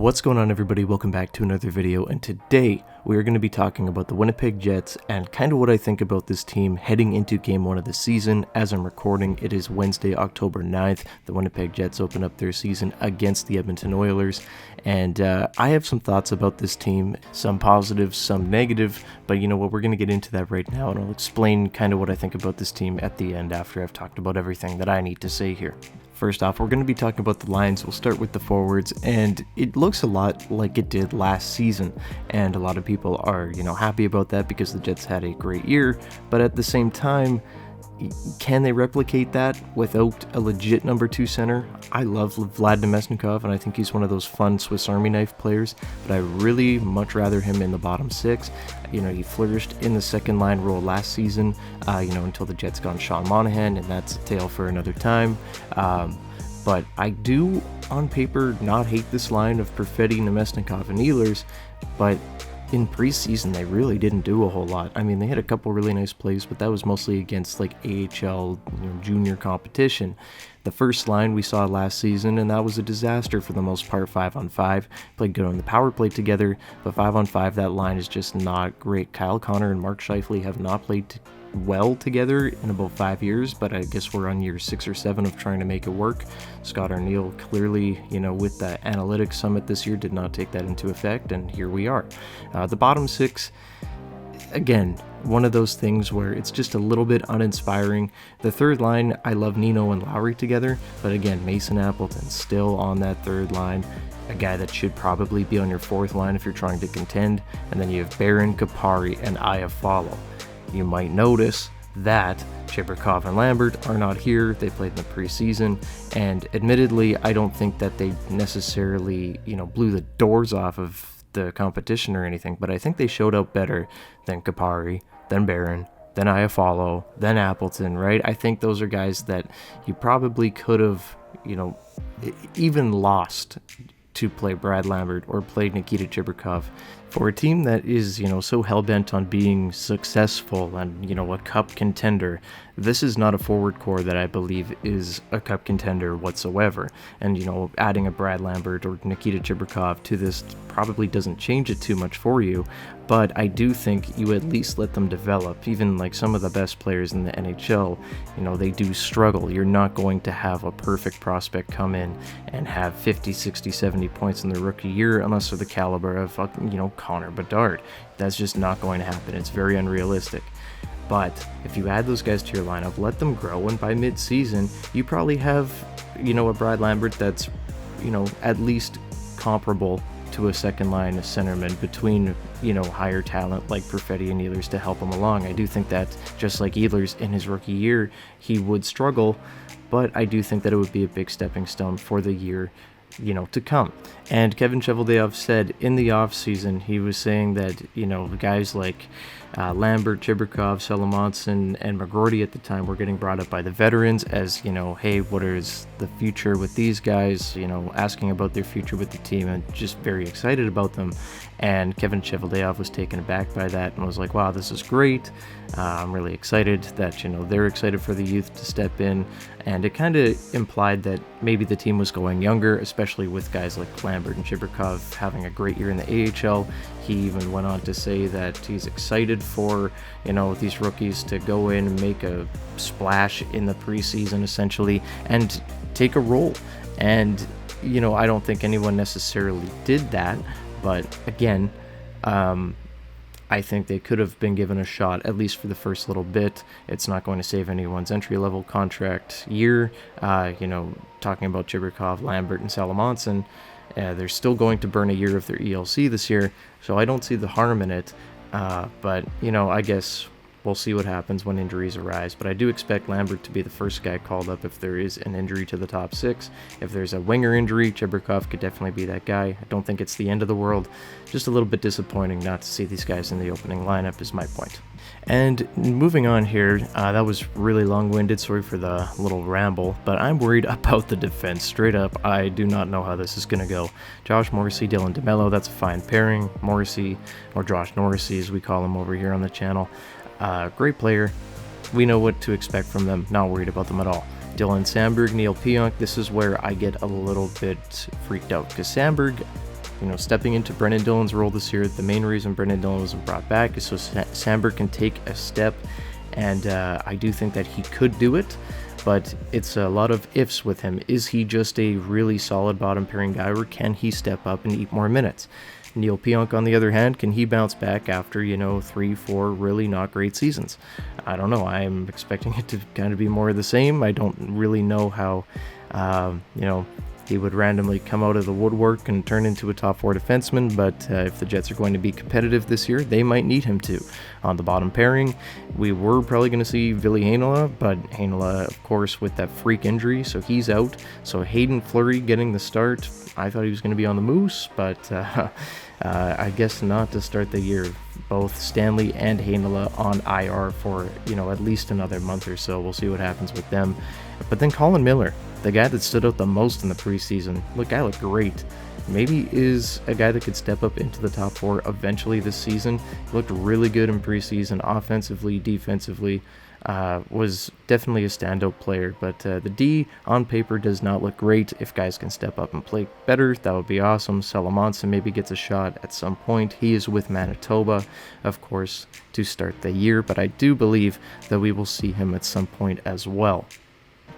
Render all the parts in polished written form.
What's going on, everybody? Welcome back to another video, and today we are going to be talking about the Winnipeg Jets and kind of what I think about this team heading into game 1 of the season. As I'm recording, it is Wednesday, October 9th. The Winnipeg Jets open up their season against the Edmonton Oilers, and I have some thoughts about this team, some positive, some negative, but you know what, we're going to get into that right now, and I'll explain kind of what I think about this team at the end after I've talked about everything that I need to say here. First off, we're going to be talking about the lines. We'll start with the forwards, and it looks a lot like it did last season, and a lot of people are, happy about that because the Jets had a great year, but at the same time, can they replicate that without a legit number 2 center? I love Vlad Nemesnikov, and I think he's one of those fun Swiss Army knife players, but I really much rather him in the bottom 6. He flourished in the second line role last season, until the Jets got Sean Monahan, and that's a tale for another time. But I do, on paper, not hate this line of Perfetti, Nemesnikov, and Ehlers, but in preseason, they really didn't do a whole lot. I mean, they had a couple really nice plays, but that was mostly against like AHL junior competition. The first line we saw last season, and that was a disaster for the most part, 5-on-5. Played good on the power play together, but 5-on-5, that line is just not great. Kyle Connor and Mark Scheifele have not played well together in about 5 years, but I guess we're on year 6 or 7 of trying to make it work. Scott Arniel clearly, with the analytics summit this year, did not take that into effect, and here we are. The bottom 6, again, one of those things where it's just a little bit uninspiring. The third line, I love Nino and Lowry together, but again, Mason Appleton still on that third line, a guy that should probably be on your fourth line if you're trying to contend, and then you have Barron, Kapari, and Iafallo. You might notice that Chibrikov and Lambert are not here. They played in the preseason, and admittedly, I don't think that they necessarily, blew the doors off of the competition or anything, but I think they showed up better than Kapari, than Barron, than Iafallo, than Appleton, right? I think those are guys that you probably could have, even lost to play Brad Lambert or play Nikita Chibrikov. For a team that is, so hell-bent on being successful and, a cup contender, this is not a forward core that I believe is a cup contender whatsoever. And, adding a Brad Lambert or Nikita Chibrikov to this probably doesn't change it too much for you, but I do think you at least let them develop. Even like some of the best players in the NHL, they do struggle. You're not going to have a perfect prospect come in and have 50, 60, 70 points in their rookie year unless they're the caliber of, Connor Bedard. That's just not going to happen. It's very unrealistic. But if you add those guys to your lineup, let them grow, and by mid-season, you probably have, a Brad Lambert that's, at least comparable to a second-line centerman between, higher talent like Perfetti and Ehlers to help him along. I do think that, just like Ehlers in his rookie year, he would struggle, but I do think that it would be a big stepping stone for the year to come. And Kevin Cheveldayoff said in the offseason, he was saying that, guys like Lambert, Chibrikov, Solomonson, and McGroarty at the time were getting brought up by the veterans as, hey, what is the future with these guys, asking about their future with the team and just very excited about them. And Kevin Cheveldayoff was taken aback by that and was like, wow, this is great. I'm really excited that, they're excited for the youth to step in. And it kind of implied that maybe the team was going younger, especially with guys like Lambert and Chibrikov having a great year in the AHL. He even went on to say that he's excited for, these rookies to go in and make a splash in the preseason, essentially, and take a role. And, I don't think anyone necessarily did that. But again, I think they could have been given a shot, at least for the first little bit. It's not going to save anyone's entry-level contract year. Talking about Chibrikov, Lambert, and Solomonson, they're still going to burn a year of their ELC this year, so I don't see the harm in it. But, I guess we'll see what happens when injuries arise. But I do expect Lambert to be the first guy called up if there is an injury to the top 6. If there's a winger injury, Chibrikov could definitely be that guy. I don't think it's the end of the world. Just a little bit disappointing not to see these guys in the opening lineup is my point. And moving on here, that was really long-winded, sorry for the little ramble, but I'm worried about the defense. Straight up, I do not know how this is going to go. Josh Morrissey, Dylan DeMello, that's a fine pairing. Morrissey, or Josh Norrisy as we call him over here on the channel. Great player. We know what to expect from them. Not worried about them at all. Dylan Samberg, Neil Pionk, this is where I get a little bit freaked out because Samberg stepping into Brendan Dillon's role this year. The main reason Brendan Dillon wasn't brought back is so Samberg can take a step, and I do think that he could do it, but it's a lot of ifs with him. Is he just a really solid bottom pairing guy, or can he step up and eat more minutes? Neil Pionk, on the other hand, can he bounce back after, 3-4 really not great seasons? I don't know. I'm expecting it to kind of be more of the same. I don't really know how, he would randomly come out of the woodwork and turn into a top 4 defenseman, but if the Jets are going to be competitive this year, they might need him to. On the bottom pairing, we were probably going to see Ville Heinola, but Heinola, of course, with that freak injury, so he's out. So Hayden Fleury getting the start. I thought he was going to be on the Moose, but I guess not to start the year. Both Stanley and Heinola on IR for, at least another month or so. We'll see what happens with them. But then Colin Miller, the guy that stood out the most in the preseason. Guy looked great. Maybe is a guy that could step up into the top 4 eventually this season. He looked really good in preseason, offensively, defensively. Was definitely a standout player, but the D on paper does not look great. If guys can step up and play better, that would be awesome. Salamonson maybe gets a shot at some point. He is with Manitoba, of course, to start the year, but I do believe that we will see him at some point as well.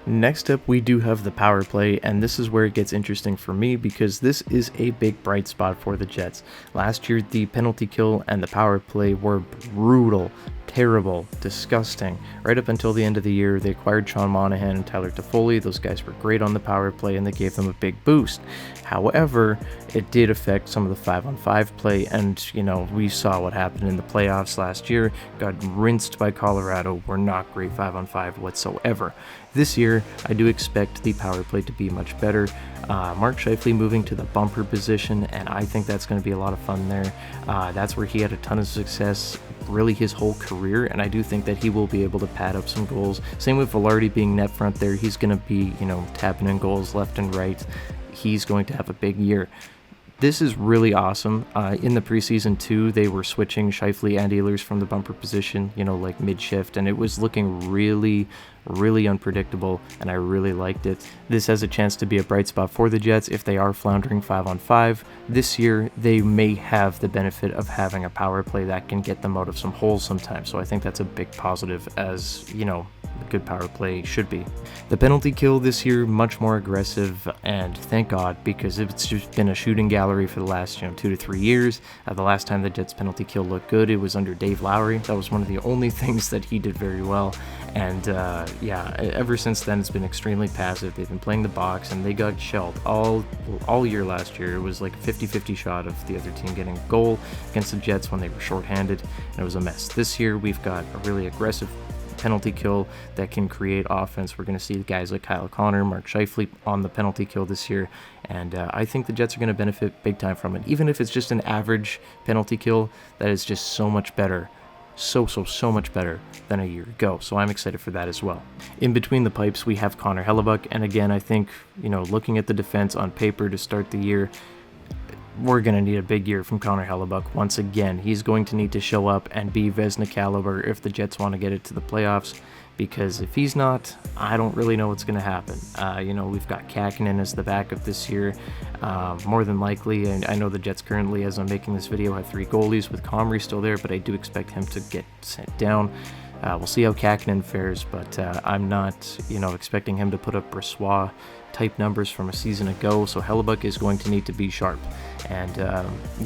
Next up, we do have the power play, and this is where it gets interesting for me because this is a big bright spot for the Jets. Last year, the penalty kill and the power play were brutal, terrible, disgusting. Right up until the end of the year, they acquired Sean Monahan and Tyler Toffoli. Those guys were great on the power play, and they gave them a big boost. However, it did affect some of the 5-on-5 play, and, we saw what happened in the playoffs last year. Got rinsed by Colorado. Were not great 5-on-5 whatsoever. This year, I do expect the power play to be much better. Mark Scheifele moving to the bumper position, and I think that's going to be a lot of fun there. That's where he had a ton of success really his whole career, and I do think that he will be able to pad up some goals. Same with Velarde being net front there. He's going to be, tapping in goals left and right. He's going to have a big year. This is really awesome. In the preseason too, they were switching Scheifele and Ehlers from the bumper position, like mid-shift, and it was looking really unpredictable, and I really liked it. This has a chance to be a bright spot for the Jets if they are floundering 5-on-5. This year, they may have the benefit of having a power play that can get them out of some holes sometimes, so I think that's a big positive, as, a good power play should be. The penalty kill this year, much more aggressive, and thank God, because it's just been a shooting gallery for the last 2 to 3 years. The last time the Jets penalty kill looked good, it was under Dave Lowry. That was one of the only things that he did very well, and ever since then it's been extremely passive. They've been playing the box, and they got shelled all year last year. It was like a 50-50 shot of the other team getting a goal against the Jets when they were shorthanded, and it was a mess. This year we've got a really aggressive penalty kill that can create offense. We're going to see guys like Kyle Connor, Mark Scheifele on the penalty kill this year, and I think the Jets are going to benefit big time from it. Even if it's just an average penalty kill, that is just so much better. So much better than a year ago. So I'm excited for that as well. In between the pipes, we have Connor Hellebuck, and again, I think, looking at the defense on paper to start the year, we're going to need a big year from Connor Hellebuck once again. He's going to need to show up and be Vezina caliber if the Jets want to get it to the playoffs, because if he's not, I don't really know what's going to happen. We've got Kakinen as the backup this year, more than likely, and I know the Jets currently, as I'm making this video, have 3 goalies with Comrie still there, but I do expect him to get sent down. We'll see how Kakinen fares, but I'm not, expecting him to put up Bressois type numbers from a season ago, so Hellebuck is going to need to be sharp. And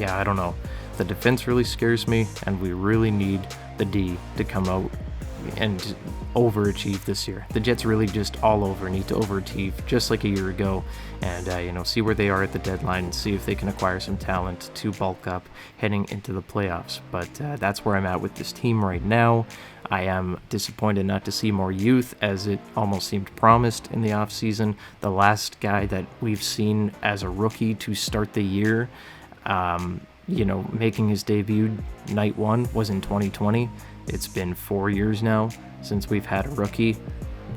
I don't know. The defense really scares me, and we really need the D to come out and overachieve this year. The Jets really just all over need to overachieve, just like a year ago, and see where they are at the deadline and see if they can acquire some talent to bulk up heading into the playoffs. But that's where I'm at with this team right now. I am disappointed not to see more youth, as it almost seemed promised in the offseason. The last guy that we've seen as a rookie to start the year, making his debut night 1 was in 2020. It's been 4 years now since we've had a rookie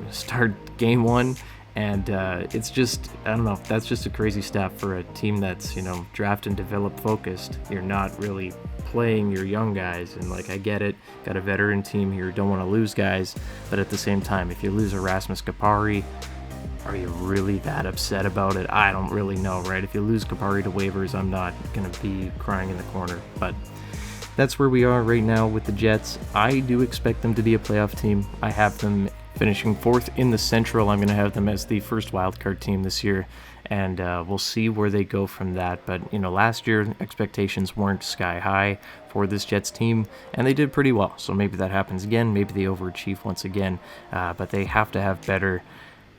start game 1, and it's just, I don't know, that's just a crazy stat for a team that's, draft and develop focused. You're not really playing your young guys, and I get it, got a veteran team here, don't want to lose guys, but at the same time, if you lose Erasmus Kapari, Are you really that upset about it? I don't really know, right? If you lose Kapari to waivers, I'm not going to be crying in the corner. But that's where we are right now with the Jets. I do expect them to be a playoff team. I have them finishing 4th in the Central. I'm going to have them as the first wildcard team this year, and we'll see where they go from that. But, last year expectations weren't sky high for this Jets team, and they did pretty well. So maybe that happens again. Maybe they overachieve once again, but they have to have better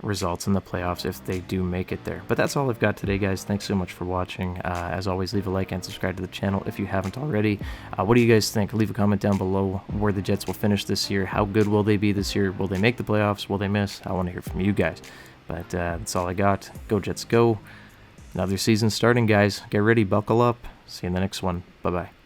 results in the playoffs if they do make it there. But that's all I've got today, guys. Thanks so much for watching. As always, leave a like and subscribe to the channel if you haven't already. What do you guys think? Leave a comment down below where the Jets will finish this year. How good will they be this year? Will they make the playoffs? Will they miss? I want to hear from you guys. But that's all I got. Go Jets, go. Another season starting, guys. Get ready, buckle up. See you in the next one. Bye-bye.